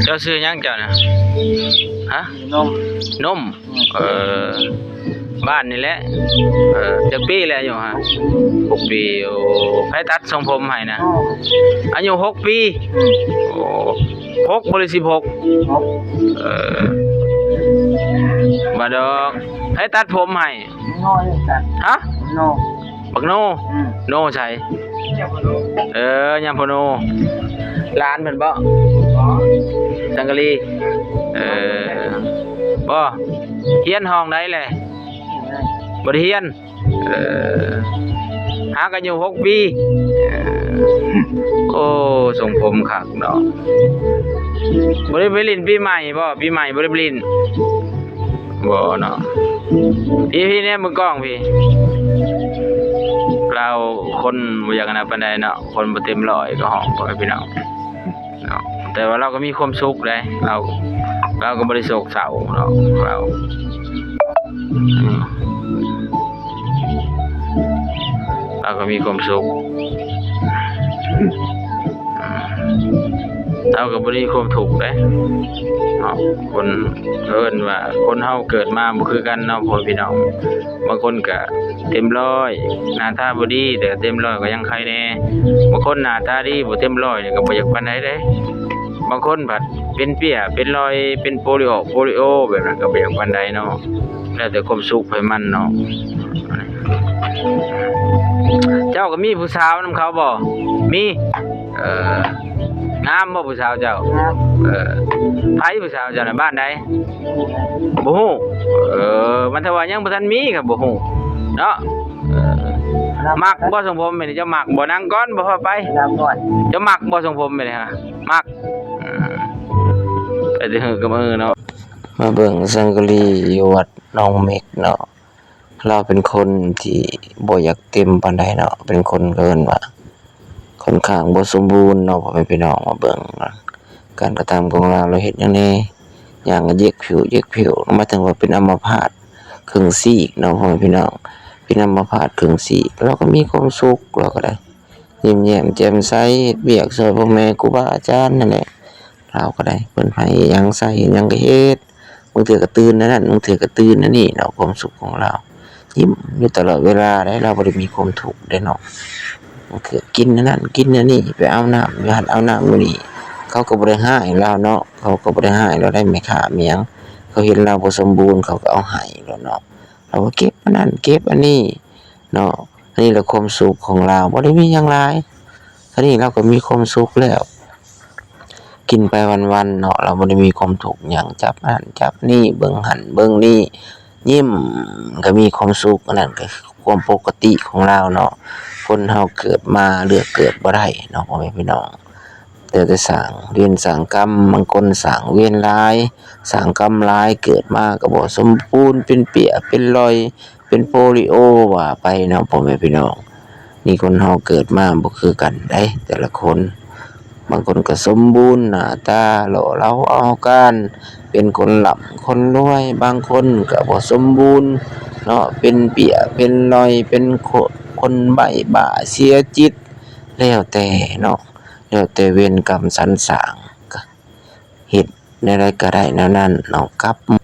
เจ้าซื้อยังเจ้านะฮะนมนมบ้านนี่แหละจักปีแล้วอยู่ฮะ6 ปีโอ้ไผตัดทรงผมให้นะอายุ6 ปีโอ้6บ่ได้16บ่ดอกไผตัดผมให้น้อยตัดฮะโนบักโนโนใช่ยามพโนร้านเพิ่นบ่สังกะรีบ่เฮียนห้องใดแหละบ่ได้เฮียนหากันอยู่6 ปีโอ้ทรงผมคักเนาะบ่ได้ไปเล่นปีใหม่บ่ปีใหม่บ่ได้ไปเล่นบ่เนาะพี่เนี่ยมือกล้องพี่เราคนบ่อยากนะปานใดเนาะคนบ่เต็มร้อยก็ห้องพ่อพี่น้องเนาะแต่ว่าเราก็มีความสุขได้เราก็บ่ได้โศกเศร้าเนาะเราก็มีความสุขเราก็บ่ได้ความทุกข์เด้เนาะคนเอิ้นว่าคนเฮาเกิดมาบ่คือกันเนาะพ่อพี่น้องบางคนก็เต็มร้อยหน้าตาบ่ดีแต่เต็มร้อยก็ยังใครแน่บางคนหน้าตาดีบ่เต็มร้อยก็บ่อยากปานใดเด้บางคนผัดเป็นเปี้ยเป็นรอยเป็นโปลิโอแบบนั้นก็บ่อยากปานใดเนาะแล้วแต่ความสุขให้มันเนาะเจ้าก็มีผู้สาวนำเขาบ่มีงามบ่ผู้สาวเจ้าไผผู้สาวเจ้าในบ้านใดบ่ฮู้มันถ้าว่ายังบ่ทันมีก็บ่ฮู้เนาะมักบ่ทรงผมแม่นี่เจ้ามักบ่นั่งก่อนบ่พอไปเจ้ามักบ่ทรงผมแม่นี่ฮะมักไปสิฮือกับมือเนาะมาเบิ่งสังกะรีอยู่วัดหนองเม็กเนาะเราเป็นคนที่บ่อยากเต็มปานใดเนาะเป็นคนเกินว่าค่อนข้างบ่สมบูรณ์เนาะพ่อแม่พี่น้องมาเบิ่งการกระทำของเราเฮ็ดจังได๋อย่างเย็กผิวหมายถึงว่าเป็นอัมพาตครึ่งซีกเนาะพ่อแม่พี่น้องเป็นอัมพาตครึ่งซีกเราก็มีความสุขเราก็ได้ยิ้มแย้มแจ่มใสเฮ็ดเวียกช่วยพ่อแม่ครูบาอาจารย์นั่นแหละเราก็ได้เพิ่นให้หยังใส่หยังก็เฮ็ดบางเทื่อก็ตื่นนั่นบางเทื่อก็ตื่นนั่นนี่เนาะความสุขของเรายิ้มอยู่ตลอดเวลาได้เราบ่ได้มีความทุกข์ได้เนาะคือกินนั่นกินนี่ไปเอาน้ำไปหัดเอาน้ำมื้อนี้เขาก็บ่ได้ให้เราเนาะเขาก็บ่ได้ให้เราได้ไม่ค่าเมียงเขาเห็นเราบ่สมบูรณ์เขาก็เอาให้เราเนาะเราก็เก็บอันนั้นเก็บอันนี้เนาะอันนี้แหละความสุขของเราบ่ได้มีหยังหลายอันนี้เราก็มีความสุขแล้วกินไปวันๆเนาะเราบ่ได้มีความทุกข์หยังจับนั่นจับนี่เบิ่งหันเบิ่งนี่ยิ้มก็มีความสุขอันนั้นก็ความปกติของเราเนาะคนเฮาเกิดมาเลือกเกิดบ่ได้เนาะพ่อแม่พี่น้องแต่สร้างเวรสร้างกรรมบางคนสร้างเวรร้ายสร้างกรรมร้ายเกิดมาก็บ่สมบูรณ์เป็นเปี้ยเป็นรอยเป็นโปลิโอว่าไปเนาะพ่อแม่พี่น้องนี่คนเฮาเกิดมาบ่คือกันได้แต่ละคนบางคนก็สมบูรณ์หน้าตาหล่อเหลาเอาการเป็นคนร่ำคนรวยบางคนก็บ่สมบูรณ์เนาะเป็นเปี้ยเป็นรอยเป็นคนใบ้บ้าเสียจิตแล้วแต่เนาะแล้วแต่เวรกรรมสรรสร้างก็เฮ็ดในใดก็ได้แนวนั้นเนาะครับ